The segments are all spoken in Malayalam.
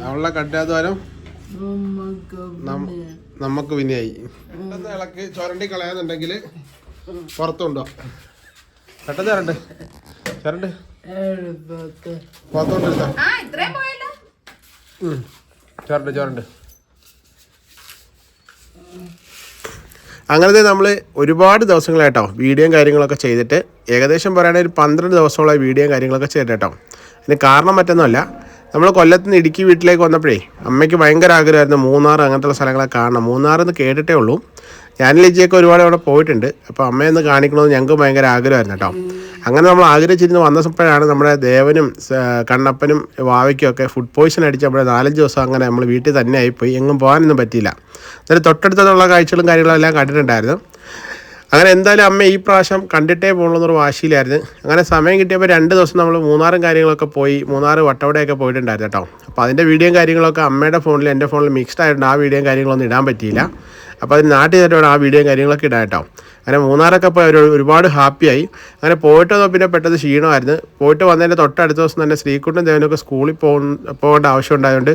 അവളുടെ കഠിനാധ്വാനം നമുക്ക് വിനയായി. ഇളക്ക് ചുരണ്ടി കളയാന്നുണ്ടെങ്കിൽ പുറത്തുണ്ടോ പെട്ടെന്ന് ചരണ്ട് ചരണ്ട് പുറത്തോണ്ടിരുത്ത ചുരണ്ട് ചുരണ്ട്. അങ്ങനത്തെ നമ്മൾ ഒരുപാട് ദിവസങ്ങളായിട്ടോ വീഡിയോയും കാര്യങ്ങളൊക്കെ ചെയ്തിട്ട് ഏകദേശം പറയുകയാണെങ്കിൽ ഒരു 12 ദിവസമുള്ള വീഡിയോയും കാര്യങ്ങളൊക്കെ ചെയ്തിട്ടോ. അതിന് കാരണം മറ്റൊന്നുമല്ല, നമ്മൾ കൊല്ലത്ത് നിന്ന് ഇടുക്കി വീട്ടിലേക്ക് വന്നപ്പോഴേ അമ്മയ്ക്ക് ഭയങ്കര ആഗ്രഹമായിരുന്നു മൂന്നാർ അങ്ങനത്തെ സ്ഥലങ്ങളൊക്കെ കാണണം. മൂന്നാറെന്ന് കേട്ടിട്ടേ ഉള്ളൂ. ഞാൻ ലിജിയൊക്കെ ഒരുപാട് അവിടെ പോയിട്ടുണ്ട്. അപ്പോൾ അമ്മയൊന്ന് കാണിക്കണമെന്ന് ഞങ്ങൾക്ക് ഭയങ്കര ആഗ്രഹമായിരുന്നു കേട്ടോ. അങ്ങനെ നമ്മൾ ആഗ്രഹിച്ചിരുന്ന് വന്നപ്പോഴാണ് നമ്മുടെ ദേവനും കണ്ണപ്പനും വാവയ്ക്കും ഒക്കെ ഫുഡ് പോയ്സൺ അടിച്ച് നമ്മുടെ 4-5 ദിവസം അങ്ങനെ നമ്മൾ വീട്ടിൽ തന്നെ ആയിപ്പോയി. എങ്ങും പോകാനൊന്നും പറ്റിയില്ല. എന്നിട്ട് തൊട്ടടുത്തുള്ള കാഴ്ചകളും കാര്യങ്ങളും എല്ലാം കണ്ടിട്ടുണ്ടായിരുന്നു. അങ്ങനെ എന്തായാലും അമ്മ ഈ പ്രാവശ്യം കണ്ടിട്ടേ പോകുള്ളൂന്നൊരു വാശിയിലായിരുന്നു. അങ്ങനെ സമയം കിട്ടിയപ്പോൾ 2 ദിവസം നമ്മൾ മൂന്നാറും കാര്യങ്ങളൊക്കെ പോയി. മൂന്നാർ വട്ടവടയൊക്കെ പോയിട്ടുണ്ടായിരുന്നു കേട്ടോ. അപ്പോൾ അതിൻ്റെ വീഡിയോയും കാര്യങ്ങളൊക്കെ അമ്മയുടെ ഫോണിൽ എൻ്റെ ഫോണിൽ മിക്സ്ഡ് ആയിട്ടുണ്ട്. ആ വീഡിയോയും കാര്യങ്ങളൊന്നും ഇടാൻ പറ്റിയില്ല. അപ്പോൾ അത് നാട്ടിൽ ചെയ്തിട്ട് വേണം ആ വീഡിയോയും കാര്യങ്ങളൊക്കെ ഇടാൻ കേട്ടോ. അങ്ങനെ മൂന്നാറൊക്കെ പോയി അവർ ഒരുപാട് ഹാപ്പിയായി. അങ്ങനെ പോയിട്ട് പിന്നെ പെട്ടെന്ന് ക്ഷീണമായിരുന്നു. പോയിട്ട് വന്നതിൻ്റെ തൊട്ടടുത്ത ദിവസം തന്നെ ശ്രീകുട്ടനും ദേവനൊക്കെ സ്കൂളിൽ പോകേണ്ട ആവശ്യം ഉണ്ടായതുകൊണ്ട്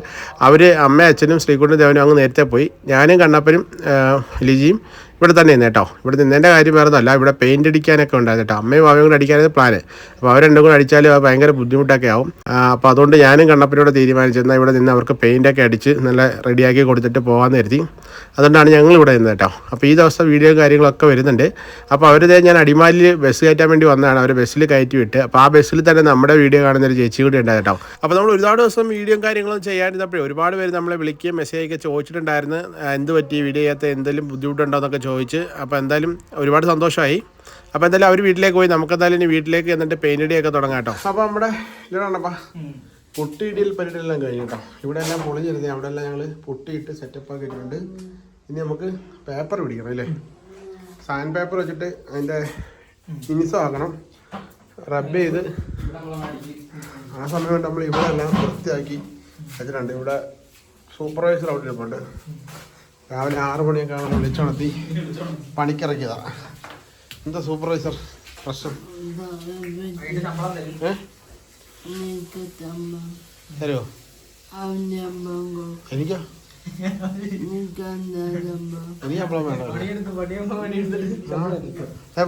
അവർ അമ്മയും അച്ഛനും ശ്രീകുട്ടനും ദേവനും അങ്ങ് നേരത്തെ പോയി. ഞാനും കണ്ണപ്പനും ലിജിയും ഇവിടെ തന്നെ നിന്ന് കേട്ടോ. ഇവിടെ നിന്നതിൻ്റെ കാര്യം വേറൊന്നുമല്ല, ഇവിടെ പെയിൻ്റ് അടിക്കാനൊക്കെ ഉണ്ടായിരുന്നു കേട്ടോ. അമ്മയും അവയും കൂടെ അടിക്കാനായിരുന്നു പ്ലാന്. അപ്പോൾ അവർ രണ്ടും കൂടെ അടിച്ചാൽ ഭയങ്കര ബുദ്ധിമുട്ടൊക്കെ ആവും. അപ്പോൾ അതുകൊണ്ട് ഞാനും കണ്ണപ്പനോട് തീരുമാനിച്ചെന്നാൽ ഇവിടെ നിന്ന് അവർക്ക് പെയിൻ്റൊക്കെ അടിച്ച് നല്ല റെഡിയാക്കി കൊടുത്തിട്ട് പോകാമെന്ന് കരുതി. അതുകൊണ്ടാണ് ഞങ്ങൾ ഇവിടെ നിന്നത് കേട്ടോ. അപ്പോൾ ഈ ദിവസം വീഡിയോ കാര്യങ്ങളൊക്കെ വരുന്നുണ്ട്. അപ്പോൾ അവരിതേ ഞാൻ അടിമാലിയിൽ ബസ് കയറ്റാൻ വേണ്ടി വന്നതാണ്. അവർ ബസ്സിൽ കയറ്റി വിട്ട്. അപ്പോൾ ആ ബസ്സിൽ തന്നെ നമ്മുടെ വീഡിയോ കാണുന്നൊരു ചേച്ചി കൂടി ഉണ്ടായി കേട്ടോ. അപ്പോൾ നമ്മൾ ഒരുപാട് ദിവസം വീഡിയോയും കാര്യങ്ങളും ചെയ്യാനിരുന്നപ്പോഴേ ഒരുപാട് പേര് നമ്മളെ വിളിക്കുകയും മെസ്സേജൊക്കെ ചോദിച്ചിട്ടുണ്ടായിരുന്നു. എന്ത് പറ്റി വീഡിയോ ചെയ്യാത്ത എന്തെങ്കിലും ബുദ്ധിമുട്ടുണ്ടോ എന്നൊക്കെ ചോദിച്ച്. അപ്പോൾ എന്തായാലും ഒരുപാട് സന്തോഷമായി. അപ്പോൾ എന്തായാലും അവർ വീട്ടിലേക്ക് പോയി. നമുക്കെന്തായാലും ഇനി വീട്ടിലേക്ക് എന്നിട്ട് പെയിൻ്റ് അടിയൊക്കെ തുടങ്ങാം കേട്ടോ. അപ്പോൾ നമ്മുടെ ഇതാണപ്പാ പൊട്ടിയിടിയിൽ പരിപാടിയെല്ലാം കഴിഞ്ഞു കേട്ടോ. ഇവിടെ എല്ലാം പൊളിഞ്ഞിരുന്നേ. അവിടെ എല്ലാം ഞങ്ങൾ പൊട്ടിയിട്ട് സെറ്റപ്പ് ആക്കിയിട്ടുണ്ട്. ഇനി നമുക്ക് പേപ്പർ പിടിക്കണം അല്ലേ. സാൻഡ് പേപ്പർ വെച്ചിട്ട് അതിൻ്റെ മിനുസമാക്കണം, റബ്ബ് ചെയ്ത്. ആ സമയം കൊണ്ട് നമ്മൾ ഇവിടെ എല്ലാം വൃത്തിയാക്കി വെച്ചിട്ടുണ്ട്. ഇവിടെ സൂപ്പർവൈസർ അവിടെ ഇരിപ്പുണ്ട്. രാവിലെ 6 മണിയൊക്കെ ആകുമ്പോൾ വിളിച്ചുണർത്തി പണിക്കിറക്കിയതാണ്. എന്താ സൂപ്പർവൈസർ പ്രശ്നം? തരുമോ? എനിക്കോ? എനിക്ക് അപ്പളം വേണ്ട.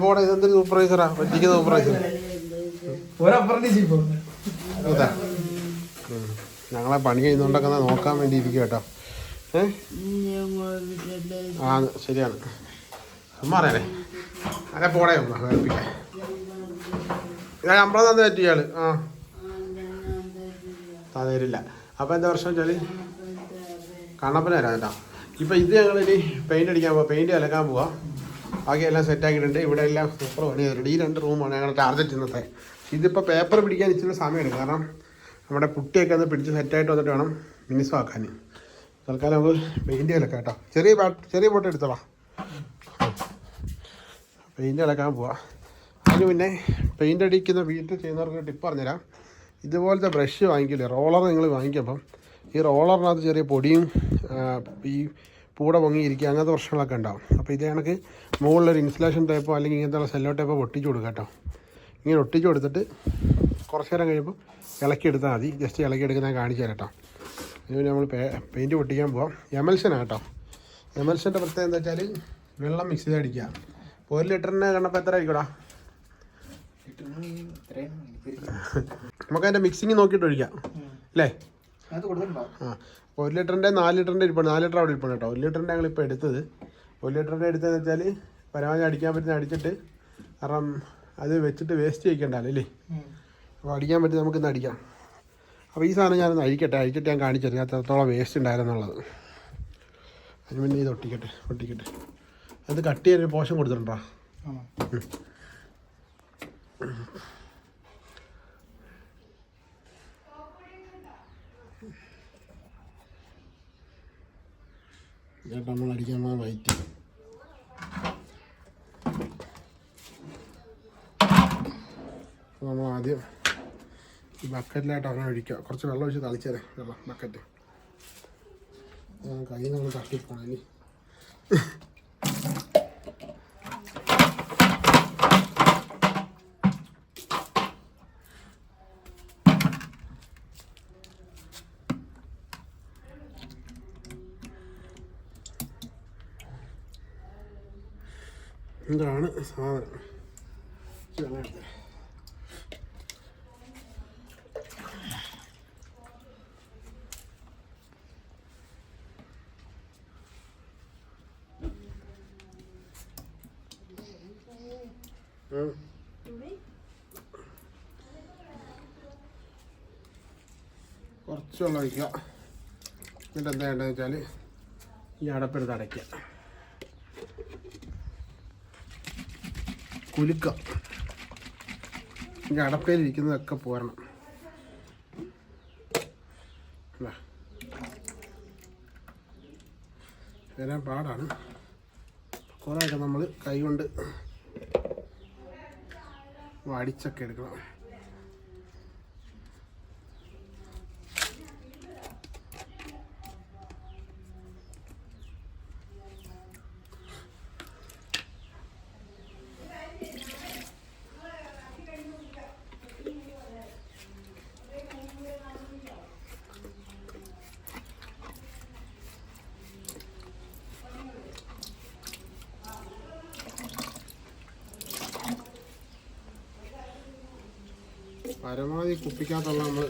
പോടെ, ഇതെന്തൊരു സൂപ്പർവൈസറാ? പറ്റിക്കുന്ന സൂപ്പർവൈസർ. ഞങ്ങളെ പണി ചെയ്യുന്നോണ്ടൊക്കെ നോക്കാൻ വേണ്ടി ഇരിക്കും കേട്ടോ. ആ ശരിയാണ്. അമ്മ അറിയാനേ അതെ പോടെ കേൾപ്പിക്കാൻ. ഞാൻ അമ്പളം തന്നെ പറ്റി ഇയാൾ. തരില്ല. അപ്പോൾ എന്താ പ്രശ്നം വെച്ചാൽ കണ്ണപ്പന തരാം കേട്ടോ. ഇപ്പം ഇത് ഞങ്ങളിനി പെയിൻ്റ് അടിക്കാൻ പോവാം, പെയിൻറ്റ് കലക്കാൻ പോവാം. ബാക്കിയെല്ലാം സെറ്റാക്കിയിട്ടുണ്ട്. ഇവിടെ എല്ലാം സൂപ്പർ പണി ചെയ്തിട്ടുണ്ട്. ഈ 2 റൂമാണ് ഞങ്ങളുടെ ടാർഗറ്റ് ഇന്നത്തെ. ഇതിപ്പോൾ പേപ്പർ പിടിക്കാൻ ഇച്ചിരി സമയമെടുക്കും. കാരണം നമ്മുടെ പുട്ടിയൊക്കെ ഒന്ന് പിടിച്ച് സെറ്റായിട്ട് വന്നിട്ട് വേണം മിനുസമാക്കാൻ. തൽക്കാലം നമുക്ക് പെയിൻറ്റ് കലക്കാം കേട്ടോ. ചെറിയ ഫോട്ടോ എടുത്തോളാം. പെയിൻറ്റ് കലക്കാൻ പോവാം. അതിന് പിന്നെ പെയിൻ്റ് അടിക്കുന്ന വീട്ടിൽ ചെയ്യുന്നവർക്ക് ടിപ്പ് പറഞ്ഞുതരാം. ഇതുപോലത്തെ ബ്രഷ് വാങ്ങിക്കില്ലേ, റോളർ നിങ്ങൾ വാങ്ങിക്കുമ്പം ഈ റോളറിനകത്ത് ചെറിയ പൊടിയും ഈ പൂട പൊങ്ങിയിരിക്കുക അങ്ങനത്തെ പ്രശ്നങ്ങളൊക്കെ ഉണ്ടാവും. അപ്പോൾ ഇത് കണക്ക് മുകളിലൊരു ഇൻസുലേഷൻ ടൈപ്പോ അല്ലെങ്കിൽ ഇങ്ങനത്തെ സെല്ലോ ടൈപ്പോ ഒട്ടിച്ച് കൊടുക്കുക കേട്ടോ. ഇങ്ങനെ ഒട്ടിച്ച് കൊടുത്തിട്ട് കുറച്ച് നേരം കഴിയുമ്പോൾ ഇളക്കിയെടുത്താൽ മതി. ജസ്റ്റ് ഇളക്കിയെടുക്കാൻ കാണിച്ചു തരാം കേട്ടോ. ഇതിന് നമ്മൾ പെയിൻറ്റ് പൊട്ടിക്കാൻ പോവാം. എമൽഷനാണ് കേട്ടോ. എമൽഷൻ്റെ പ്രത്യേകത എന്താ വെച്ചാൽ വെള്ളം മിക്സ് ചെയ്ത് അടിക്കുക. 1 ലിറ്ററിന് കണ്ടപ്പോൾ എത്ര ആയിക്കോടാ? നമുക്കതിൻ്റെ മിക്സിങ് നോക്കിയിട്ട് ഒഴിക്കാം അല്ലേ? 1 ലിറ്ററിൻ്റെ 4 ലിറ്ററിൻ്റെ ഇരിപ്പുണ്ട്. 4 ലിറ്റർ അവിടെ ഇരിപ്പുണ്ട് കേട്ടോ. 1 ലിറ്ററിൻ്റെ ഞങ്ങളിപ്പോൾ എടുത്തത്. 1 ലിറ്ററിൻ്റെ എടുത്തതെന്ന് വെച്ചാൽ പരമാവധി അടിക്കാൻ പറ്റുന്ന അടിച്ചിട്ട്, കാരണം അത് വെച്ചിട്ട് വേസ്റ്റ് ചെയ്യിക്കണ്ടല്ലോ അല്ലേ. അപ്പോൾ അടിക്കാൻ പറ്റും, നമുക്കിന്ന് അടിക്കാം. അപ്പോൾ ഈ സാധനം ഞാനൊന്ന് അഴിച്ചിട്ട് ഞാൻ കാണിച്ചു തരാം എത്രത്തോളം വേസ്റ്റ് ഉണ്ടായിരുന്നുള്ളത്. അതിന് പിന്നെ ഇത് ഒട്ടിക്കട്ടെ. അത് കട്ട് ചെയ്യാനൊരു പോഷൻ കൊടുത്തിട്ടുണ്ടോ? ചേട്ടാ നമ്മൾ അടിക്കാൻ വൈറ്റ് നമ്മൾ ആദ്യം ഈ ബക്കറ്റിലായിട്ട് അങ്ങനെ ഒഴിക്കുക. കുറച്ച് വെള്ളം ഒഴിച്ച് തളിച്ചേരെ ബക്കറ്റ്. കയ്യിൽ നമ്മൾ തട്ടിപ്പോണം ഇനി. ഇതാണ് സാധനം. കുറച്ച് വെള്ളം ഒഴിക്കുക. എന്നിട്ട് എന്താ വേണ്ടതെന്ന് വെച്ചാൽ ഈ അടപ്പെടുത്ത് അടയ്ക്കുക, കുലുക്കുക. ഈ അടപ്പയിലിരിക്കുന്നതൊക്കെ പോരണം. വരാൻ പാടാണ്. കുറേയൊക്കെ നമ്മൾ കൈ കൊണ്ട് വടിച്ചൊക്കെ എടുക്കണം. പരമാവധി കുപ്പിക്കകത്തുള്ള നമ്മൾ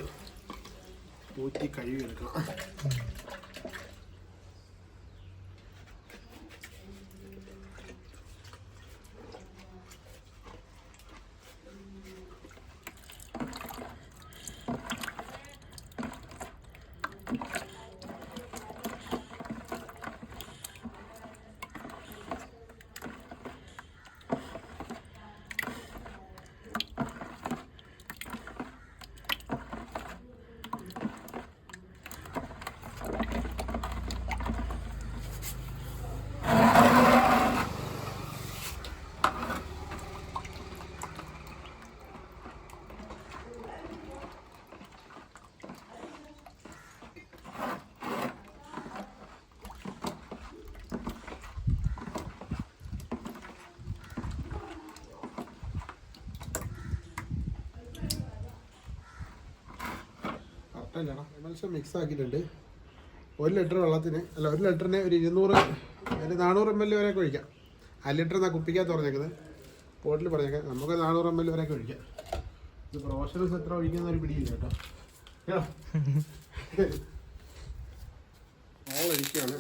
ഊറ്റി കഴുകിയെടുക്കണം. മത്സ്യം മിക്സ് ആക്കിയിട്ടുണ്ട്. 1 ലിറ്റർ വെള്ളത്തിന് അല്ല 1 ലിറ്ററിന് ഒരു 400 ml വരെയൊക്കെ ഒഴിക്കാം. 1 ലിറ്റർ എന്നാ കുപ്പിക്കകത്ത് പറഞ്ഞേക്കുന്നത്, ബോട്ടിൽ പറഞ്ഞേക്കാം. നമുക്ക് 400 ml വരെയൊക്കെ ഒഴിക്കാം. ഇത് പ്രൊഫഷണൽസ് എത്ര ഒഴിക്കുന്ന ഒരു പിടിയില്ല കേട്ടോ. ഒഴിക്കുകയാണ്.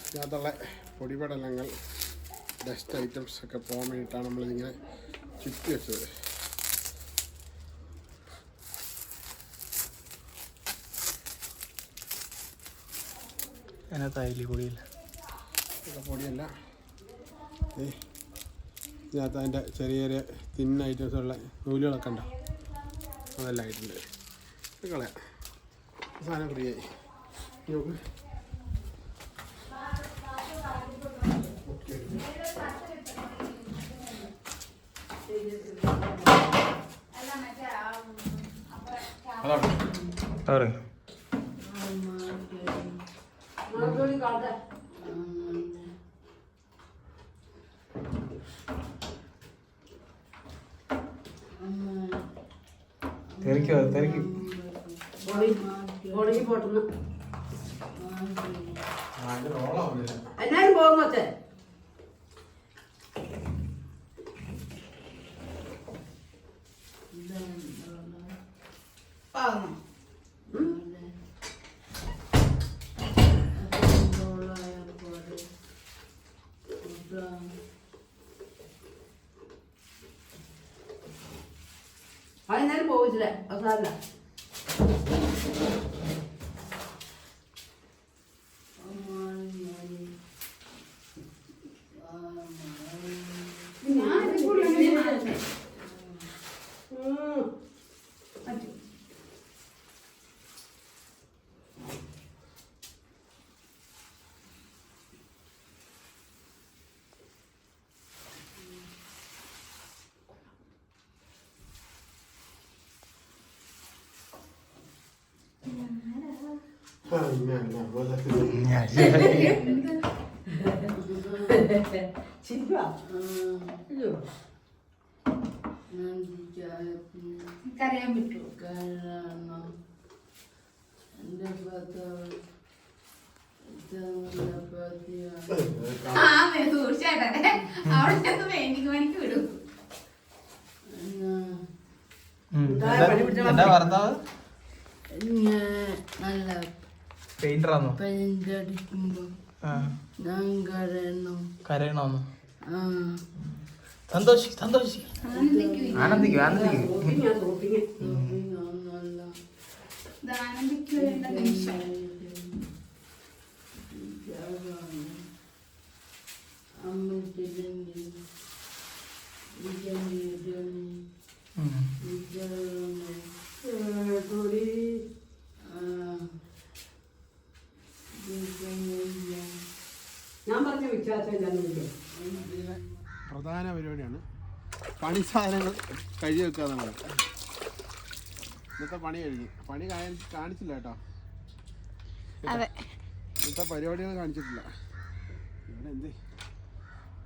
ഇതിനകത്തുള്ള പൊടിപടലങ്ങൾ, ഡസ്റ്റ് ഐറ്റംസ് ഒക്കെ പോകാൻ വേണ്ടിയിട്ടാണ് നമ്മളിതിങ്ങനെ ചുറ്റി വെച്ചത്. പൊടിയല്ല, ഇതിനകത്ത് അതിൻ്റെ ചെറിയ ചെറിയ തിൻ ഐറ്റംസ് ഉള്ള നൂലുകളൊക്കെ ഉണ്ടോ, അതെല്ലാം ആയിട്ടുണ്ട്. കളയാം. സാധനം ഫ്രീ ആയി. നോക്ക്, എല്ലാരും പോകുമ്പോ അതിനാലും പോവിച്ചില്ല. അവസാനല്ല കരയാൻ പറ്റുമോ? ആ അവിടെ ചെന്ന് പെയിന്റിങ് പണിക്ക് വിടും. എന്താ ഭർത്താവ് നല്ല പെയിന്ററാന്നോ? പെയിന്റ് അടിക്കുമ്പോ ഞാൻ കരയണോന്ന്? സന്തോഷിക്കും സന്തോഷിക്കും ആനന്ദിക്കും ആനന്ദിക്കും. ആനന്ദിക്ക് വേണ്ട നിമിഷം. ഞാൻ പറഞ്ഞ വിശ്വാസം ഇല്ലാന്നില്ലേ. പ്രധാന പരിപാടിയാണ് പണി സാധനങ്ങൾ കഴുകി വെക്കുക എന്നുള്ളത്. ഇന്നത്തെ പണി കാണിച്ചില്ല കേട്ടോ. ഇന്നത്തെ പരിപാടികൾ കാണിച്ചിട്ടില്ല. ഇവിടെ എന്ത്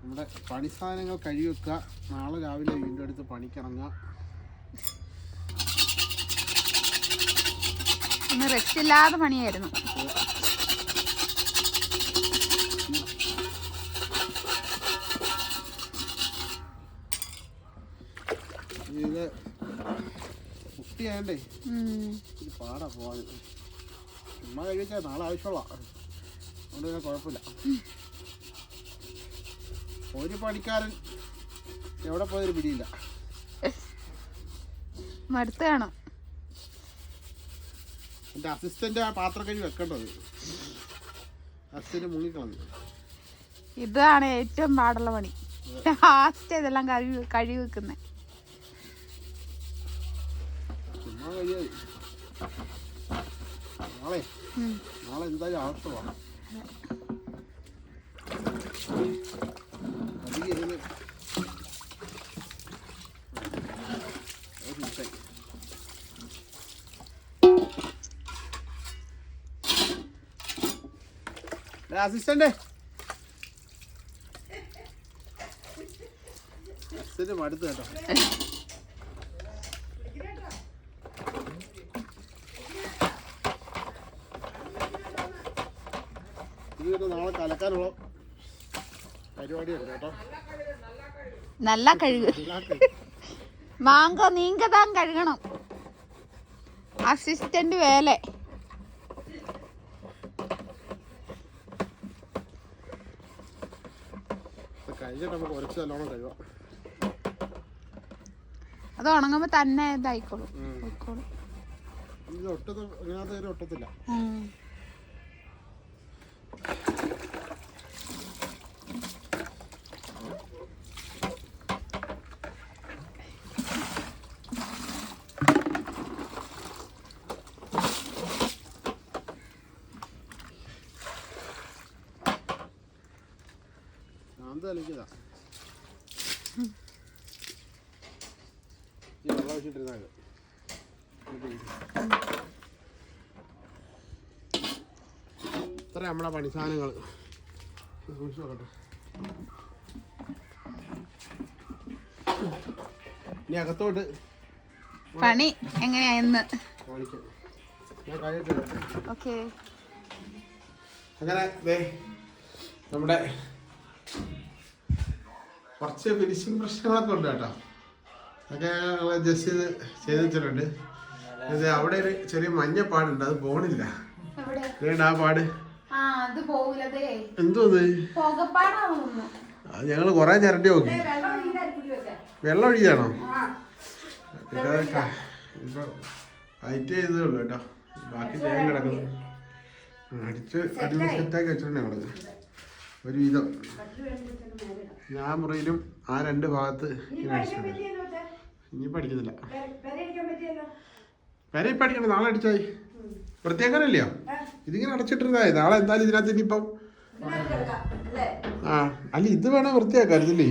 നമ്മുടെ പണി സാധനങ്ങൾ കഴുകി വെക്കുക. നാളെ രാവിലെ വീണ്ടും എടുത്ത് പണിക്കിറങ്ങുക. റെസ്റ്റ് ഇല്ലാതെ പണിയായിരുന്നു. ഇത് കുട്ടിയായണ്ടേ ഇത് പാടാ പോവാൻ. ചുമ്മാ കഴിച്ചാൽ നാളെ ആവശ്യമുള്ള അതുകൊണ്ട് പിന്നെ കുഴപ്പമില്ല. ഒരു പണിക്കാരൻ എവിടെ പോയൊരു പിടിയില്ല. മടുത്ത് കാണും. എൻ്റെ അസിസ്റ്റന്റ് ആ പാത്രം കഴുകി വെക്കേണ്ടത്. അസിസ്റ്റന്റ് മുങ്ങിക്കളഞ്ഞു. ഇതാണ് ഏറ്റവും പാടുള്ള പണി. ലാസ്റ്റ് ഇതെല്ലാം കഴുകി വെക്കുന്നത്. ചുമ്മാ കഴിയായി. നാളെ എന്തായാലും ആവശ്യമാണ്. അധികം ഇരുന്ന് അസിസ്റ്റന്റ് മടുത്ത് കേട്ടോ. ഇത് നാളെ കലക്കാനുള്ള പരിപാടിയുണ്ട് കേട്ടോ. നല്ല കഴുകു. മാങ്കോ നീങ്കതാൻ കഴുകണം. അസിസ്റ്റന്റ് വേല. കഴിഞ്ഞിട്ട് നമുക്ക് കുറച്ച് നല്ലോണം കഴിവാം. അത് ഉണങ്ങുമ്പോ തന്നെ ഇതായിക്കോളും. ഇത് ഇതിനകത്ത് ഒട്ടത്തില്ല. കളിക്കതാ വെള്ളം ഒഴിച്ചിട്ടിരുന്നാൽ ഇത്ര നമ്മളെ പണി സാധനങ്ങൾ നോക്കട്ടെ. ഇനി അകത്തോട്ട് പണി എങ്ങനെയാന്ന് കാണിക്കാം. ഞാൻ കഴിയട്ടെ. ഓക്കെ. അങ്ങനെ നമ്മുടെ കുറച്ച് ഫിനിഷിങ് പ്രശ്നങ്ങളൊക്കെ ഉണ്ട് കേട്ടോ. അതൊക്കെ ഞങ്ങൾ ജസ്റ്റ് ചെയ്ത് വെച്ചിട്ടുണ്ട്. ഇത് അവിടെ ഒരു ചെറിയ മഞ്ഞ പാടുണ്ട്, അത് പോണില്ല. ആ പാട് എന്തോ അത് ഞങ്ങൾ കുറെ ചിരണ്ടി നോക്കി. വെള്ളം ഒഴിച്ചാണോ? ഇപ്പൊ ഹൈറ്റ് ചെയ്തേ ഉള്ളു കേട്ടോ. ബാക്കി തേങ്ങ കിടക്കുന്നു. അടിച്ച് സെറ്റാക്കി വെച്ചിട്ടുണ്ട് ഞങ്ങള് ഒരു വിധം. ഞാൻ മുറിയിലും ആ രണ്ട് ഭാഗത്ത് ഇനി പഠിക്കുന്നില്ല. പെര ഇപ്പം അടിക്കണ്ട, നാളെ അടിച്ചായി. വൃത്തിയാക്കാനല്ലയോ ഇതിങ്ങനെ അടച്ചിട്ടിരുന്നായി. നാളെ എന്തായാലും ഇതിനകത്ത് ഇനിയിപ്പം ആ അല്ല ഇത് വേണേ വൃത്തിയാക്കാം. ഇതില്ലേ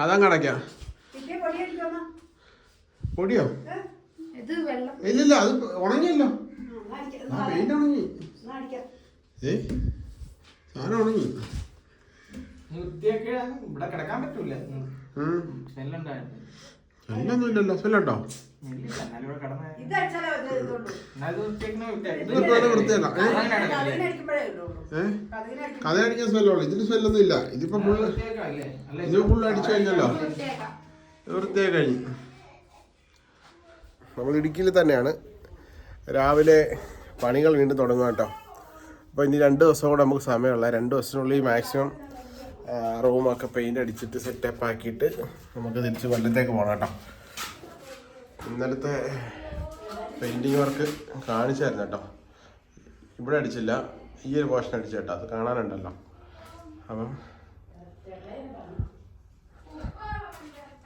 അതങ്ങ് അടയ്ക്കാം. പൊടിയോ? ഇല്ലില്ല, അത് ഉണങ്ങിയല്ലോ. പെയിന്റ് ഉണങ്ങി. സാധനം ഉണങ്ങി. ഇവിടെ കിടക്കാൻ പറ്റൂല. സ്മെല്ലൊന്നും ഇല്ലല്ലോ. സ്മെല്ലുണ്ടോ? ഇത് അടിച്ചാലേ അത് ഇതുള്ളൂ. വൃത്തിയല്ല കതകിനടിക്കുമ്പോഴേ ഉള്ളൂ. കഥയടിക്കാൻ സ്മെല്ലുള്ളൂ. ഇതിന് സ്മെല്ലൊന്നും ഇല്ല. ഇതിപ്പോ ഫുള്ള് അടിച്ചു കഴിഞ്ഞല്ലോ, വൃത്തിയായി കഴിഞ്ഞു. നമ്മൾ ഇടുക്കിയിൽ തന്നെയാണ്. രാവിലെ പണികൾ വീണ്ടും തുടങ്ങുക കേട്ടോ. അപ്പോൾ ഇനി 2 ദിവസം കൂടെ നമുക്ക് സമയമുള്ള 2 ദിവസത്തിനുള്ളിൽ മാക്സിമം റൂമൊക്കെ പെയിൻ്റ് അടിച്ചിട്ട് സെറ്റപ്പ് ആക്കിയിട്ട് നമുക്ക് തിരിച്ച് കൊല്ലത്തേക്ക് പോകണം കേട്ടോ. ഇന്നലത്തെ പെയിൻറ്റിങ് വർക്ക് കാണിച്ചായിരുന്നു കേട്ടോ. ഇവിടെ അടിച്ചില്ല, ഈ ഒരു പോർഷൻ അടിച്ചു കേട്ടോ. അത് കാണാനുണ്ടല്ലോ.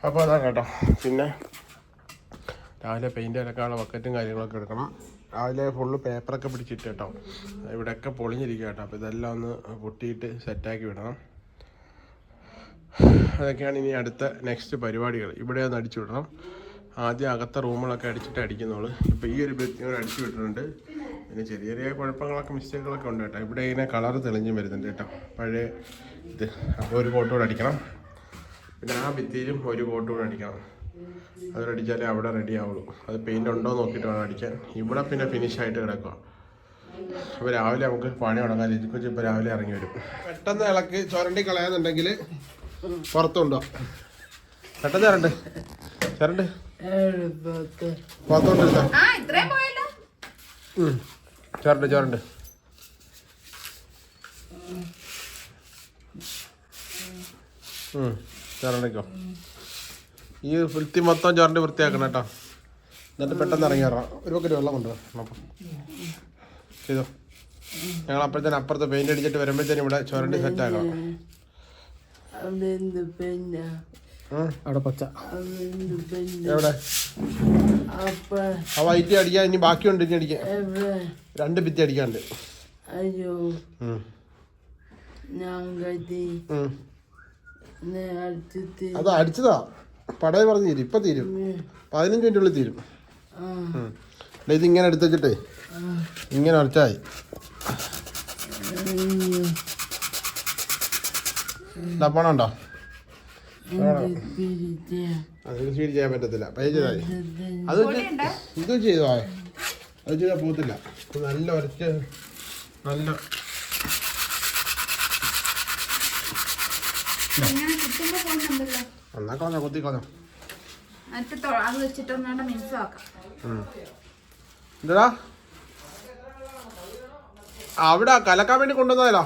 അപ്പോൾ അതാണ് കേട്ടോ. പിന്നെ രാവിലെ പെയിൻ്റ് അടക്കാനുള്ള ബക്കറ്റും കാര്യങ്ങളൊക്കെ എടുക്കണം. രാവിലെ ഫുള്ള് പേപ്പറൊക്കെ പിടിച്ചിട്ട് കേട്ടോ. ഇവിടെയൊക്കെ പൊളിഞ്ഞിരിക്കുക കേട്ടോ. അപ്പോൾ ഇതെല്ലാം ഒന്ന് പൊട്ടിയിട്ട് സെറ്റാക്കി വിടണം. അതൊക്കെയാണ് ഇനി അടുത്ത നെക്സ്റ്റ് പരിപാടികൾ. ഇവിടെ ഒന്ന് അടിച്ചു വിടണം. ആദ്യം അകത്തെ റൂമുകളൊക്കെ അടിക്കുന്നുള്ളൂ. ഇപ്പോൾ ഈ ഒരു ഭിത്തിയോട് അടിച്ചു വിട്ടിട്ടുണ്ട്. പിന്നെ ചെറിയ ചെറിയ കുഴപ്പങ്ങളൊക്കെ മിസ്റ്റേക്കുകളൊക്കെ ഉണ്ട് കേട്ടോ. ഇവിടെ ഇങ്ങനെ കളർ തെളിഞ്ഞും വരുന്നുണ്ട് കേട്ടോ, പഴയ ഇത്. അപ്പോൾ ഒരു കോട്ടുകൂടെ അടിക്കണം. പിന്നെ ആ ഭിത്തിയിലും ഒരു കോട്ടുകൂടെ അടിക്കണം. അതൊരടിച്ചാലേ അവിടെ റെഡി ആവുള്ളൂ. അത് പെയിൻ്റ് ഉണ്ടോ നോക്കിയിട്ട് വേണം അടിക്കാൻ. ഇവിടെ പിന്നെ ഫിനിഷായിട്ട് കിടക്കുക. അപ്പോൾ രാവിലെ നമുക്ക് പണി തുടങ്ങാൻ. ലിജിക്കൊച്ച് ഇപ്പോൾ രാവിലെ ഇറങ്ങി വരും. പെട്ടെന്ന് ഇളക്കി ചുരണ്ടി കളയാന്നുണ്ടെങ്കിൽ പുറത്തുണ്ടോ, പെട്ടെന്ന് ചരണ്ട് പുറത്തോണ്ടിരുത്താം. ചുരണ്ട് ചുരണ്ടിക്കോ. ഈ വൃത്തി മൊത്തം ചുരണ്ടി വൃത്തിയാക്കണം കേട്ടോ. എന്നിട്ട് പെട്ടെന്ന് ഇറങ്ങി വരണം. ഒരു പക്കറ്റ് വെള്ളം കൊണ്ടുവരണം. അപ്പം ചെയ്തോ. ഞങ്ങൾ അപ്പോഴത്തേനും അപ്പുറത്ത് പെയിന്റ് അടിച്ചിട്ട് വരുമ്പോഴത്തേനും ഇവിടെ ചുരണ്ടി സെറ്റ് ആക്കണം. അവിടെ പച്ച എവിടെ ആ വൈറ്റ് അടിക്കാൻ ഇനി ബാക്കിയുണ്ട്. ഇനി അടിക്കാൻ 2 ഭിത്തി അടിക്കാണ്ട്. അത് അടിച്ചതാ. പടയെ പറഞ്ഞ് തീരും. ഇപ്പം തീരും. 15 മിനിറ്റ് ഉള്ളിൽ തീരും. ഇതിങ്ങനെ എടുത്ത് വെച്ചിട്ടേ ഇങ്ങനെ അടച്ചായി. പണം ഉണ്ടോ? അത് സ്പീഡ് ചെയ്യാൻ പറ്റത്തില്ല. പൈ ചെയ്താൽ അത് ഇത് ചെയ്തോ. അത് ചെയ്താൽ പോകത്തില്ല. നല്ല ഉരച്ച് നല്ല എന്നാ കളഞ്ഞോ, കൊത്തി കളഞ്ഞോ. എന്താ അവിടെ കലക്കാൻ വേണ്ടി കൊണ്ടുവന്നതല്ലോ.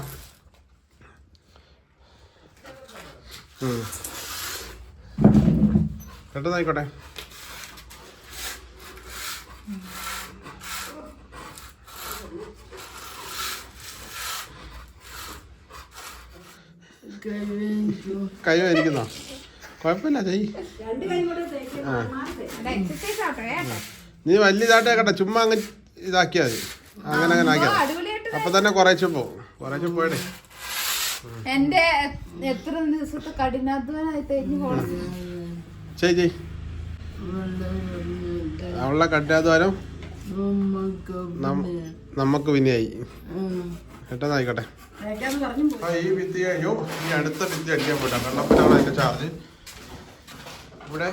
പെട്ടെന്നായിക്കോട്ടെ. കൈ ഇരിക്കുന്നോ? കുഴപ്പമില്ല, ചെയ്. നീ വലിയ ഇതായിട്ടേക്കട്ടെ. ചുമ്മാ അങ്ങ് ഇതാക്കിയാൽ മതി. അങ്ങനെ ആക്കിയാൽ അപ്പൊ തന്നെ കുറേച്ചും പോകും. കുറേച്ചും പോയടേ. എന്റെ എത്ര ദിവസത്തെ കഠിനാധ്വാനം ചെയ് അവളുടെ കഠിനാധ്വാനം നമുക്ക് പിന്നെയായി. പെട്ടെന്നായിക്കോട്ടെ. ഈ ഭിത്തി കഴിഞ്ഞു. ഈ അടുത്ത ഭിത്തി അടിക്കാൻ പോയിട്ടാ. വെള്ളത്തിനാണ് അതിന്റെ ചാർജ്. ഇവിടെ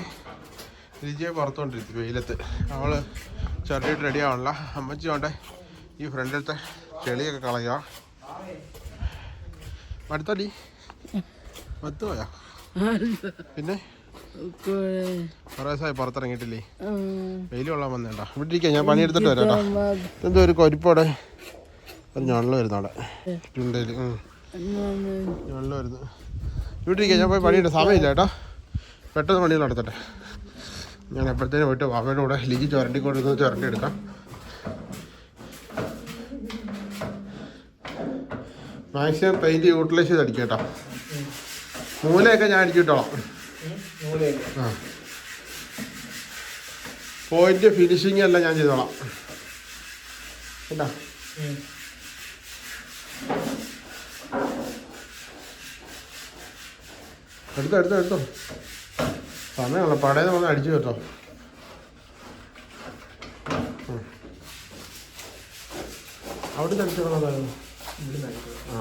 രുചിയെ പുറത്തോണ്ടിരുത്തി വെയിലത്ത്. അവള് ചെറിയിട്ട് റെഡി ആവണില്ല. അമ്മച്ചി കൊണ്ട് ഈ ഫ്രണ്ടിലത്തെ ചെളിയൊക്കെ കളയുക. മടുത്തോടി മത്ത് പോയാ? പിന്നെ കുറേ ദിവസമായി പുറത്തിറങ്ങിയിട്ടില്ലേ? വെയിൽ കൊള്ളാൻ വന്നേട്ടാ. ഇവിടെ ഇരിക്കാം, ഞാൻ പണിയെടുത്തിട്ട് വരാം കേട്ടോ. എന്തോ ഒരു കൊരിപ്പോടെ ഒരു ഞണ്ണല് വരുന്നു അവിടെ ചുണ്ടയിൽ. ഞണ്ണല് വരുന്നു. ഇവിടെ ഇരിക്കാം, ഞാൻ പോയി പണിയിട്ട് സമയമില്ല കേട്ടോ. പെട്ടെന്ന് പണികൾ നടത്തട്ടെ. ഞാൻ എപ്പോഴത്തേനും പോയിട്ട് അവരുടെ കൂടെ ലിജി ചുരണ്ടിക്കൊണ്ടിരുന്നത് ചുരണ്ടി എടുക്കാം. മാക്സിമം പെയിൻറ്റ് യൂട്ടിലൈസ് ചെയ്ത് അടിക്കാം കേട്ടോ. മൂലയൊക്കെ ഞാൻ അടിച്ചു കിട്ടോളാം. ആ പോയിന്റ് ഫിനിഷിങ് എല്ലാം ഞാൻ ചെയ്തോളാം കേട്ടോ. എടുത്തോ സമയമുള്ള പടയിൽ വന്ന് അടിച്ചു കേട്ടോ. അവിടെ അടിച്ചോളാം. ആ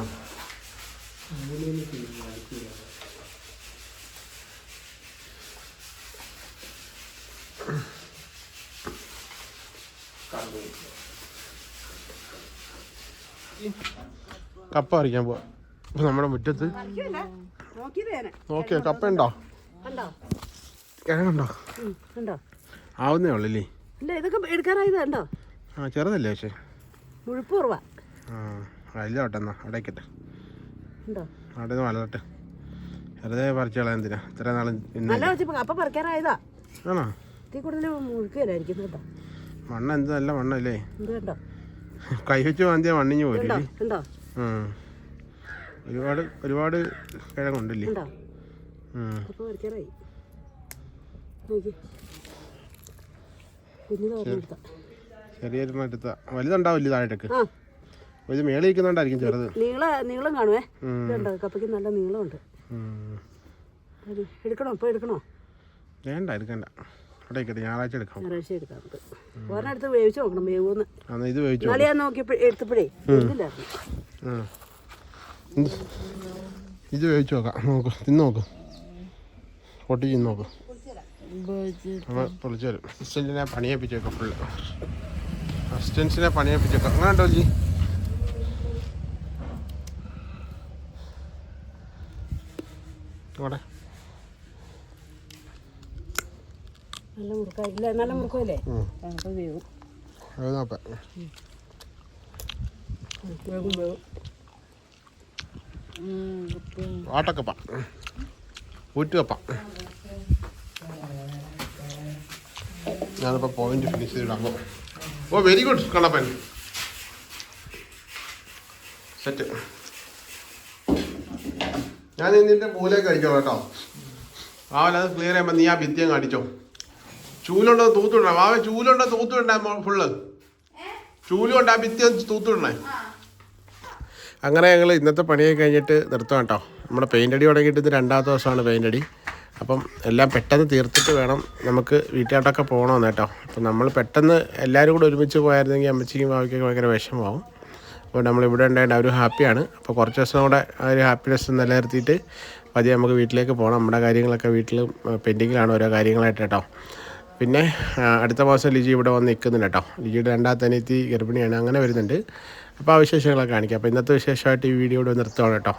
കപ്പ പറിക്കാൻ പോവാ. ഇപ്പൊ നമ്മുടെ മുറ്റത്ത് നോക്കിയോ കപ്പ ഉണ്ടോ? കിഴങ്ങുണ്ടോ? ആവുന്നേ ഉള്ളല്ലേ? ഇല്ല ഇതൊക്കെ എടുക്കാനായത് കണ്ടോ? ആ ചെറുതല്ലേ പക്ഷേ മുഴുപ്പ് കുറവാ. ആ അതിലോട്ടെ എന്നാ അടയ്ക്കട്ടെ, അവിടെ നിന്ന് വളരട്ടെ. വെറുതെ പറിച്ചോളാം എന്തിനാ ഇത്ര നാളും. കപ്പ പറിക്കാനായതാ. ആണോ? ഇതിൽ കൂടുതൽ മുഴുക്കുകയല്ലായിരിക്കും കേട്ടോ. മണ്ണ് എന്ത് നല്ല മണ്ണല്ലേ? ഇത് കണ്ടോ? കൈ വെച്ച് മാന്തിയാൽ മണ്ണിഞ്ഞ് പോയില്ലേ? കണ്ടോ? ഒരുപാട് കിഴങ്ങുണ്ടല്ലേ? കപ്പ പറിക്കാനായി. നോക്കി കുഞ്ഞു തോന്നെടുത്ത ചെറിയൊരു എടുത്ത വലുതുണ്ടാവില്ല താഴേക്ക്. ഇത് മേളിൽ ഇരിക്കുന്നുണ്ടായിരിക്കും ചെറുത്. നീളം കാണുവേ. ഇതുണ്ടോ കപ്പയ്ക്ക് നല്ല നീളമുണ്ട്. എടുക്കണോ? ഇപ്പോൾ എടുക്കണോ? വേണ്ട എടുക്കണ്ട, അവിടെ ഇരിക്കട്ടെ, ഞായറാഴ്ച എടുക്കാം. ഞായറാഴ്ച എടുക്കാം. നമുക്ക് ഒരെണ്ണടുത്ത് വേവിച്ച് നോക്കണം വേവൂന്ന്. ഇത് വേവിച്ചു നാളെ ഞാൻ നോക്കിയപ്പോൾ എടുത്തപ്പോഴേ ഇതില്ലായിരുന്നു. ഇത് വേവിച്ച് നോക്കാം. നോക്ക്, തിന്ന് നോക്ക്, പൊട്ടി തിന്ന് നോക്ക്. പൊളിച്ചു വരും. അസിസ്റ്റൻറ്റിനെ പണിയേപ്പിച്ചേക്കാം. ഫുള്ള് അസിസ്റ്റൻസിനെ പണിയേപ്പിച്ചേക്കാം. അങ്ങനെ ഉണ്ടോ ജി? അവിടെ നല്ല മുറുക്കായില്ല, നല്ല മുറുക്കല്ലേ? അപ്പോൾ വേവും. ആട്ടക്കപ്പ, ഊറ്റുകപ്പ. ഞാനിപ്പോൾ പോയിന്റ് ഫിനിഷ് ചെയ്തിടാം. ഓ വെരി ഗുഡ് കണ്ണപ്പൻ, സെറ്റ്. ഞാൻ ഇതിൻ്റെ പൂലേക്ക് അടിച്ചോളാം കേട്ടോ. വാവൽ അത് ക്ലിയർ ചെയ്യുമ്പോൾ നീ ആ ഭിത്തിയും അടിച്ചോ. ചൂലുണ്ടോ തൂത്തുണ്ടോ? വാവ ചൂലുണ്ടോ തൂത്തുണ്ടേ? ഫുള്ള് ചൂലുണ്ട്, ആ ഭിത്തി തൂത്തുണ്ടേ. അങ്ങനെ ഞങ്ങൾ ഇന്നത്തെ പണിയൊക്കെ കഴിഞ്ഞിട്ട് നിർത്താം കേട്ടോ. നമ്മുടെ പെയിൻ്റ് അടി തുടങ്ങിയിട്ട് ഇത് 2ാമത്തെ ദിവസമാണ് പെയിൻ്റ് അടി. അപ്പം എല്ലാം പെട്ടെന്ന് തീർത്തിട്ട് വേണം നമുക്ക് വീട്ടിലോട്ടൊക്കെ പോകണമെന്ന് കേട്ടോ. അപ്പം നമ്മൾ പെട്ടെന്ന് എല്ലാവരും കൂടെ ഒരുമിച്ച് പോയായിരുന്നെങ്കിൽ അമ്മച്ചിക്കും ഭാവിക്കൊക്കെ ഭയങ്കര വിഷമമാവും. അപ്പോൾ നമ്മളിവിടെ ഉണ്ടായിട്ട് അവർ ഹാപ്പിയാണ്. അപ്പോൾ കുറച്ച് ദിവസം കൂടെ ആ ഒരു ഹാപ്പിനെസ് നിലനിർത്തിയിട്ട് പതിയെ നമുക്ക് വീട്ടിലേക്ക് പോകണം. നമ്മുടെ കാര്യങ്ങളൊക്കെ വീട്ടിൽ പെൻഡിങ്ങിലാണ് ഓരോ കാര്യങ്ങളായിട്ട് കേട്ടോ. പിന്നെ അടുത്ത മാസം ലിജി ഇവിടെ വന്ന് നിൽക്കുന്നുണ്ട് കേട്ടോ. ലിജിയുടെ 2ാമത്തെ അനിയത്തി ഗർഭിണിയാണ്, അങ്ങനെ വരുന്നുണ്ട്. അപ്പോൾ ആ വിശേഷങ്ങളൊക്കെ കാണിക്കാം. അപ്പോൾ ഇന്നത്തെ വിശേഷമായിട്ട് ഈ വീഡിയോ ഇവിടെ നിർത്തുകയാണ് കേട്ടോ.